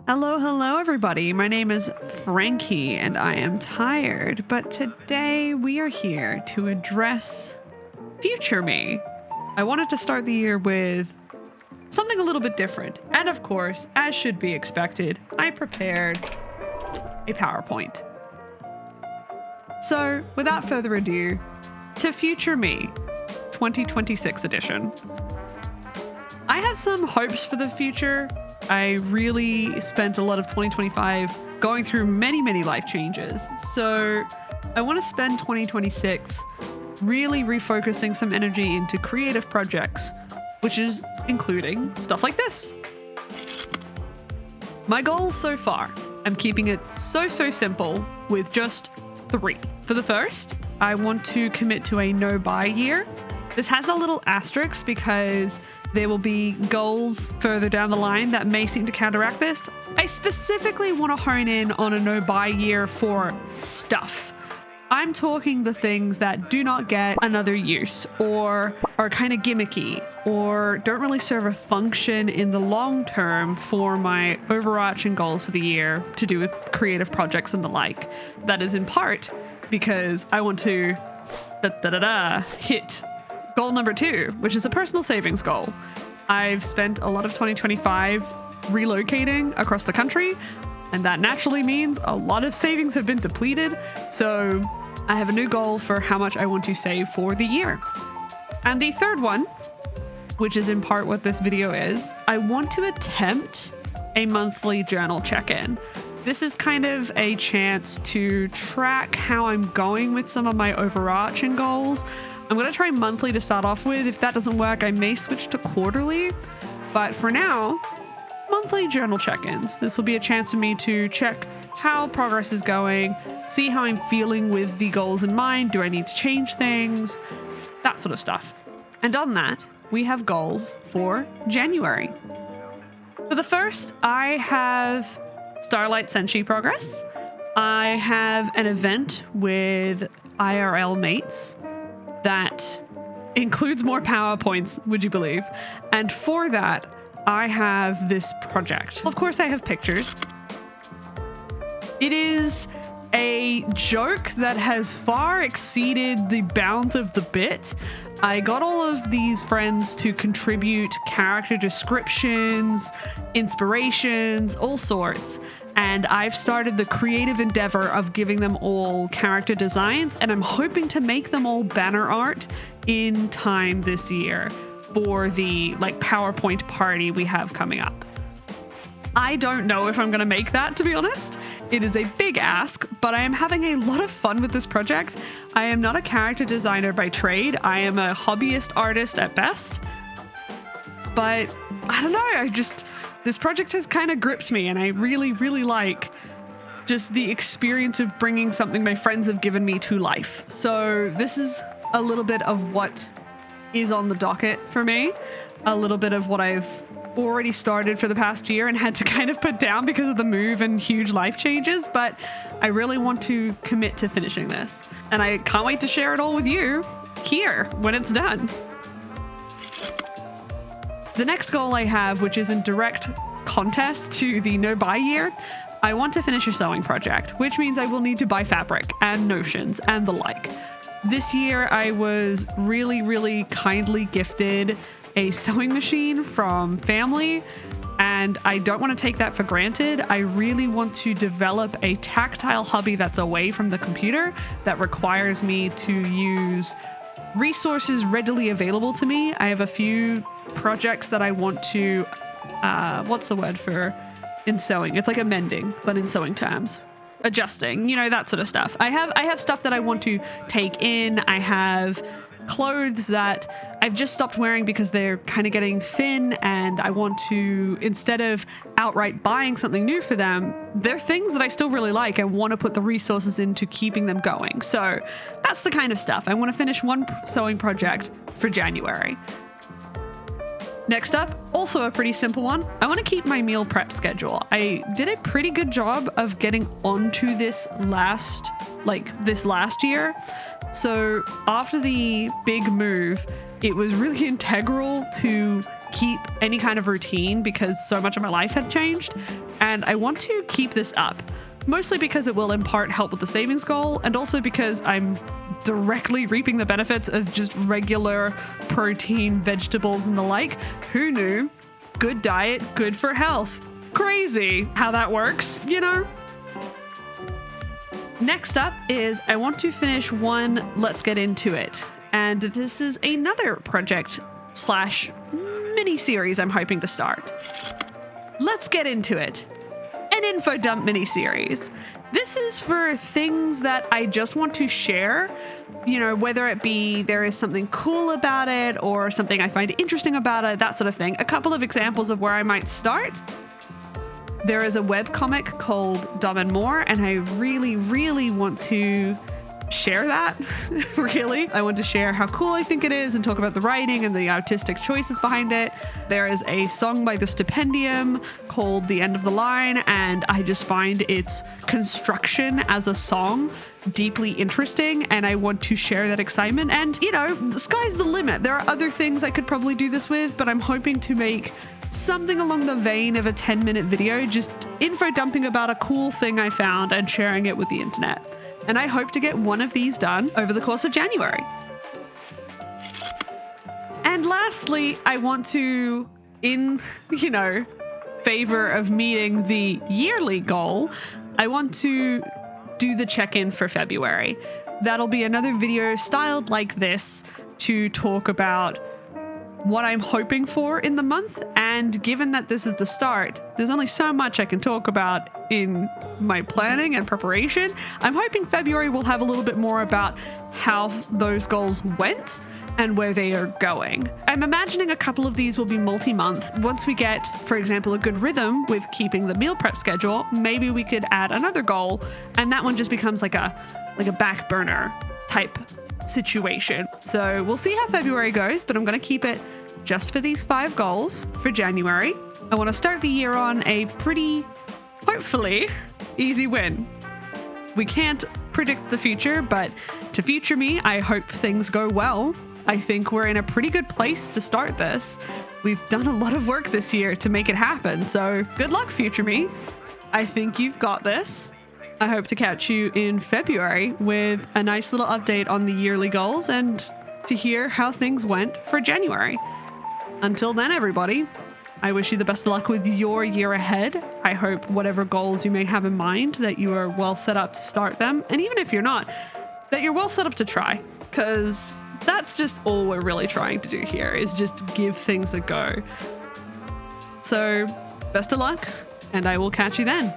Hello, hello, everybody. My name is Frankie and I am tired, but today we are here to address future me. I wanted to start the year with something a little bit different. And of course, as should be expected, I prepared a PowerPoint. So, without further ado, to future me, 2026 edition. I have some hopes for the future. I really spent a lot of 2025 going through many life changes. So I want to spend 2026 really refocusing some energy into creative projects, which is including stuff like this. My goals so far, I'm keeping it so simple with just 3. For the first, I want to commit to a no-buy year. This has a little asterisk because there will be goals further down the line that may seem to counteract this. I specifically want to hone in on a no-buy year for stuff. I'm talking the things that do not get another use or are kind of gimmicky or don't really serve a function in the long term for my overarching goals for the year to do with creative projects and the like. That is in part because I want to hit goal number 2, which is a personal savings goal. I've spent a lot of 2025 relocating across the country, and that naturally means a lot of savings have been depleted. So I have a new goal for how much I want to save for the year. And the third one, which is in part what this video is, I want to attempt a monthly journal check-in. This is kind of a chance to track how I'm going with some of my overarching goals. I'm going to try monthly to start off with. If that doesn't work, I may switch to quarterly. But for now, monthly journal check-ins. This will be a chance for me to check how progress is going, see how I'm feeling with the goals in mind. Do I need to change things? That sort of stuff. And on that, we have goals for January. For the first, I have Starlight Senshi progress. I have an event with IRL mates that includes more PowerPoints, would you believe? And for that, I have this project. Of course, I have pictures. It is a joke that has far exceeded the bounds of the bit. I got all of these friends to contribute character descriptions, inspirations, all sorts. And I've started the creative endeavor of giving them all character designs, and I'm hoping to make them all banner art in time this year for the PowerPoint party we have coming up. I don't know if I'm going to make that, to be honest. It is a big ask, but I am having a lot of fun with this project. I am not a character designer by trade. I am a hobbyist artist at best. But I don't know, this project has kind of gripped me, and I really like just the experience of bringing something my friends have given me to life. So this is a little bit of what is on the docket for me, a little bit of what I've already started for the past year and had to kind of put down because of the move and huge life changes, but I really want to commit to finishing this. And I can't wait to share it all with you here when it's done. The next goal I have, which is in direct contest to the no-buy year, I want to finish a sewing project, which means I will need to buy fabric and notions and the like. This year, I was really kindly gifted a sewing machine from family, and I don't want to take that for granted. I really want to develop a tactile hobby that's away from the computer that requires me to use resources readily available to me. I have a few projects that I want to, what's the word for in sewing? It's like amending, but in sewing terms. Adjusting, that sort of stuff. I have stuff that I want to take in. I have clothes that I've just stopped wearing because they're kind of getting thin, and I want to, instead of outright buying something new for them, they're things that I still really like and want to put the resources into keeping them going. So that's the kind of stuff. I want to finish one sewing project for January. Next up, also a pretty simple one. I want to keep my meal prep schedule. I did a pretty good job of getting onto this last year. So after the big move, it was really integral to keep any kind of routine because so much of my life had changed. and I want to keep this up, mostly because it will in part help with the savings goal, and also because I'm directly reaping the benefits of just regular protein, vegetables, and the like. Who knew? Good diet, good for health. Crazy how that works, you know? Next up is I want to finish one Let's Get Into It. And this is another project / mini-series I'm hoping to start. Let's Get Into It. An info dump mini-series. This is for things that I just want to share, you know, whether it be there is something cool about it or something I find interesting about it, that sort of thing. A couple of examples of where I might start. There is a webcomic called Dumb and More, and I really, really want to share that. Really. I want to share how cool I think it is and talk about the writing and the artistic choices behind it. There is a song by The Stipendium called The End of the Line, and I just find its construction as a song deeply interesting, and I want to share that excitement. And, you know, the sky's the limit. There are other things I could probably do this with, but I'm hoping to make something along the vein of a 10-minute video, just info dumping about a cool thing I found and sharing it with the internet. And I hope to get one of these done over the course of January. And lastly, I want to, in, you know, favor of meeting the yearly goal, I want to do the check-in for February. That'll be another video styled like this to talk about what I'm hoping for in the month. And given that this is the start, there's only so much I can talk about in my planning and preparation. I'm hoping February will have a little bit more about how those goals went and where they are going. I'm imagining a couple of these will be multi-month. Once we get, for example, a good rhythm with keeping the meal prep schedule, maybe we could add another goal, and that one just becomes like a back burner type situation. So we'll see how February goes, but I'm going to keep it just for these 5 goals for January. I want to start the year on a pretty, hopefully, easy win. We can't predict the future, but to future me, I hope things go well. I think we're in a pretty good place to start this. We've done a lot of work this year to make it happen, so good luck, future me. I think you've got this. I hope to catch you in February with a nice little update on the yearly goals and to hear how things went for January. Until then, everybody, I wish you the best of luck with your year ahead. I hope whatever goals you may have in mind, that you are well set up to start them. And even if you're not, that you're well set up to try, because that's just all we're really trying to do here, is just give things a go. So best of luck, and I will catch you then.